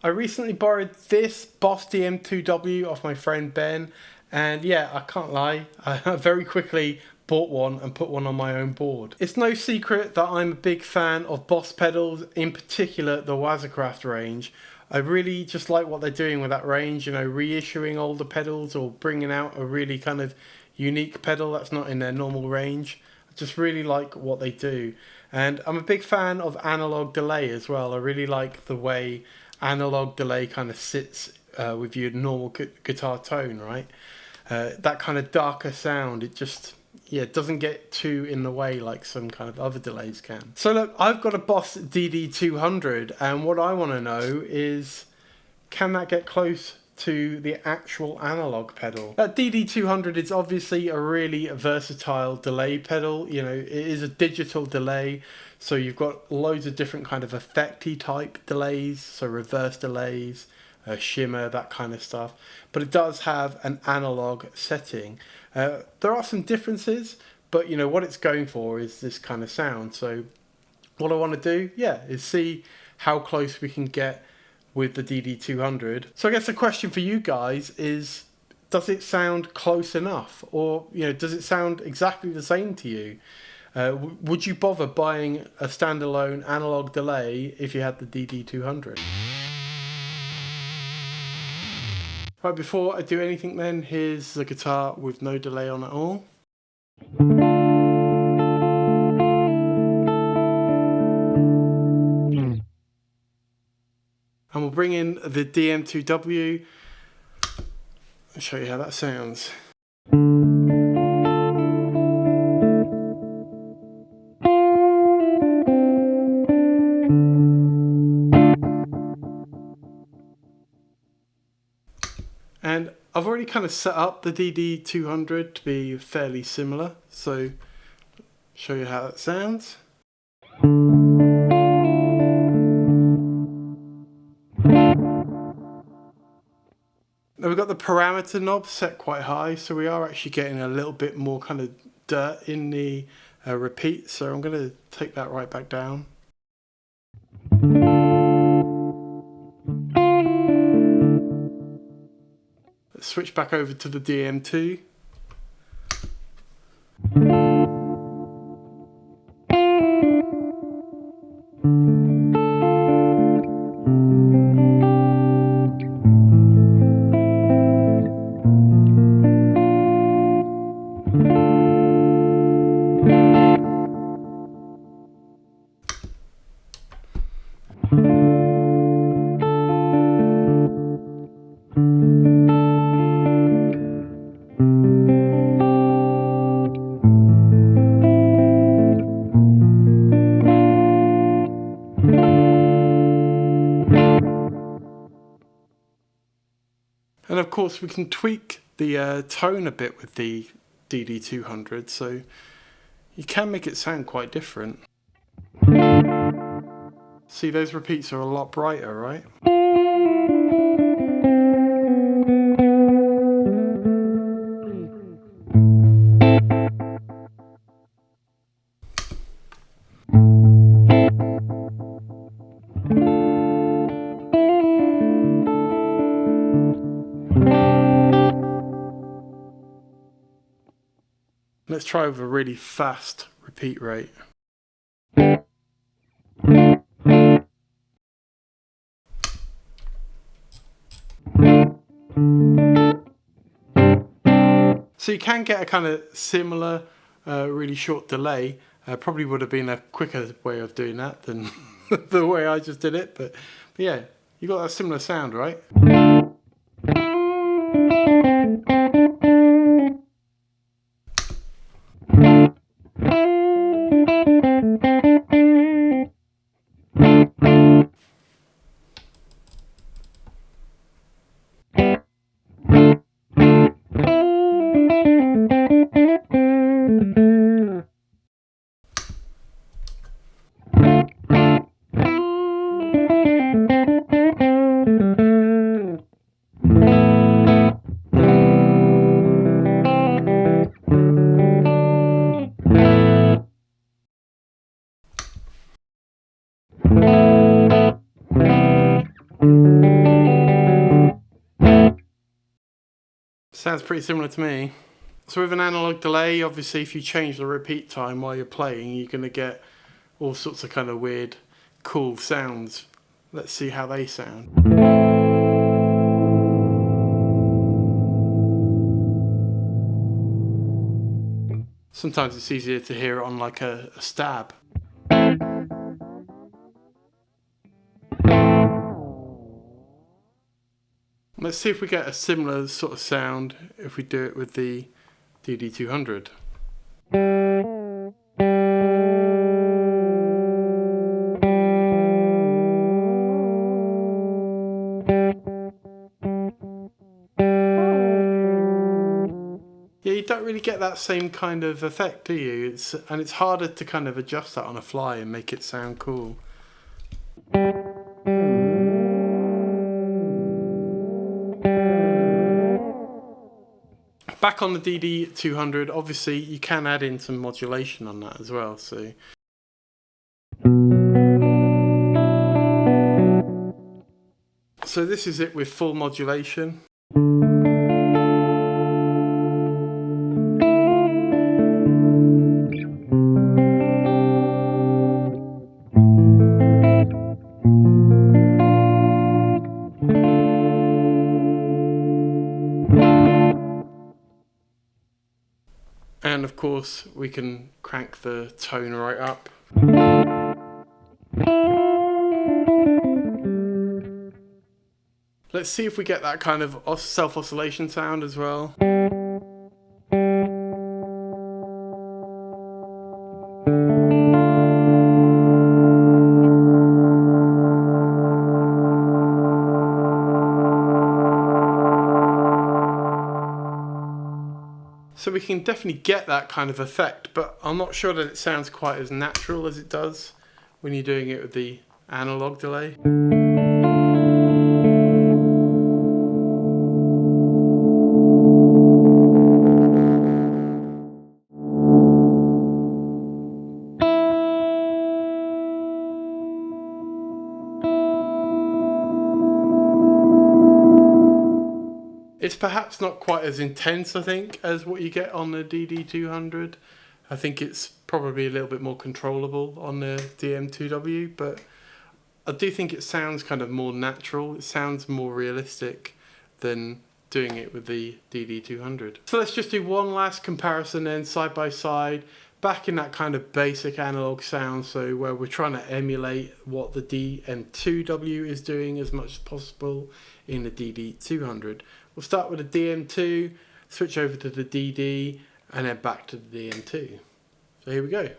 I recently borrowed this Boss DM-2w off my friend Ben, and yeah, I can't lie, I very quickly bought one and put one on my own board. It's no secret that I'm a big fan of Boss pedals, in particular the Waza Craft range. I really just like what they're doing with that range, you know, reissuing older pedals or bringing out a really kind of unique pedal that's not in their normal range. I just really like what they do. And I'm a big fan of analog delay as well. I really like the way analog delay kind of sits with your normal guitar tone, right? That kind of darker sound, it just, yeah, it doesn't get too in the way like some kind of other delays can. So look, I've got a Boss DD-200, and what I want to know is, can that get close to the actual analog pedal? That DD-200 is obviously a really versatile delay pedal. You know, it is a digital delay, so you've got loads of different kind of effecty type delays, so reverse delays, shimmer, that kind of stuff. But it does have an analog setting. There are some differences, but you know what it's going for is this kind of sound. So what I want to do, yeah, is see how close we can get with the DD-200. So I guess the question for you guys is, does it sound close enough? Or, you know, does it sound exactly the same to you? Would you bother buying a standalone analog delay if you had the DD-200? Right, before I do anything then, here's the guitar with no delay on at all. And we'll bring in the DM-2w. I'll show you how that sounds. And I've already kind of set up the DD-200 to be fairly similar, so show you how that sounds. Now we've got the parameter knob set quite high, so we are actually getting a little bit more kind of dirt in the repeat, so I'm going to take that right back down. Let's switch back over to the DM2. And of course we can tweak the tone a bit with the DD-200, so you can make it sound quite different. See, those repeats are a lot brighter, right? Let's try with a really fast repeat rate. So you can get a kind of similar, really short delay. Probably would have been a quicker way of doing that than the way I just did it. But yeah, you got that similar sound, right? Sounds pretty similar to me. So with an analog delay, obviously if you change the repeat time while you're playing, you're going to get all sorts of kind of weird, cool sounds. Let's see how they sound. Sometimes it's easier to hear it on like a stab. Let's see if we get a similar sort of sound if we do it with the DD-200. Yeah, you don't really get that same kind of effect, do you? And it's harder to kind of adjust that on a fly and make it sound cool. Back on the DD-200, obviously you can add in some modulation on that as well. So this is it with full modulation. And of course we can crank the tone right up. Let's see if we get that kind of self-oscillation sound as well. So we can definitely get that kind of effect, but I'm not sure that it sounds quite as natural as it does when you're doing it with the analog delay. It's perhaps not quite as intense, I think, as what you get on the DD-200. I think it's probably a little bit more controllable on the DM-2w, but I do think it sounds kind of more natural. It sounds more realistic than doing it with the DD-200. So let's just do one last comparison then, side by side, back in that kind of basic analog sound, so where we're trying to emulate what the DM-2w is doing as much as possible in the DD-200. We'll start with the DM2, switch over to the DD, and then back to the DM2. So here we go.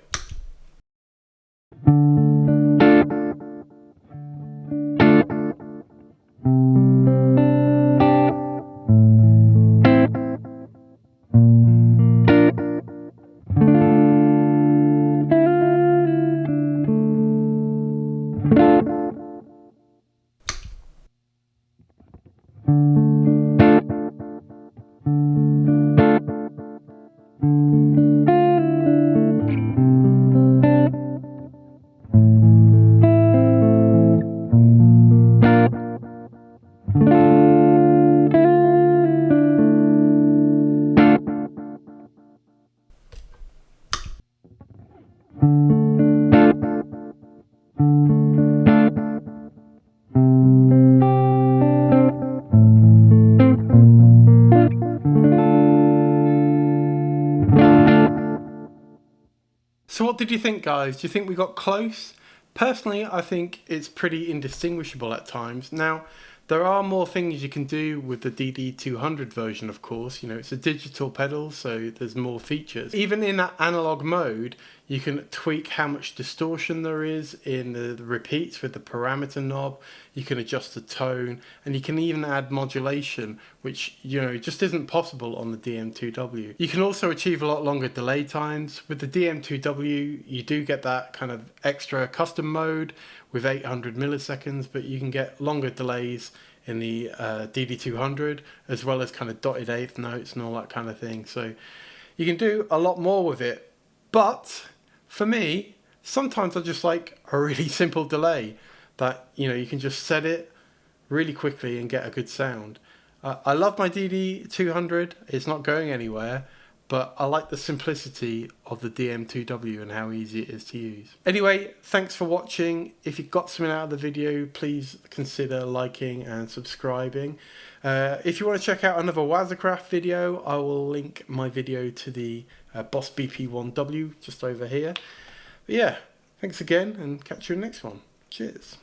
So what did you think, guys? Do you think we got close? Personally, I think it's pretty indistinguishable at times. Now, there are more things you can do with the DD-200 version, of course. You know, it's a digital pedal, so there's more features. Even in that analog mode, you can tweak how much distortion there is in the repeats with the parameter knob. You can adjust the tone, and you can even add modulation, which, you know, just isn't possible on the DM-2w. You can also achieve a lot longer delay times. With the DM-2w, you do get that kind of extra custom mode with 800 milliseconds, but you can get longer delays in the DD-200, as well as kind of dotted eighth notes and all that kind of thing. So you can do a lot more with it. But for me, sometimes I just like a really simple delay that, you know, you can just set it really quickly and get a good sound. I love my DD-200. It's not going anywhere, but I like the simplicity of the DM-2w and how easy it is to use. Anyway, thanks for watching. If you got something out of the video, please consider liking and subscribing. If you want to check out another Waza Craft video, I will link my video to the Boss BP-1w just over here. But yeah, thanks again and catch you in the next one. Cheers.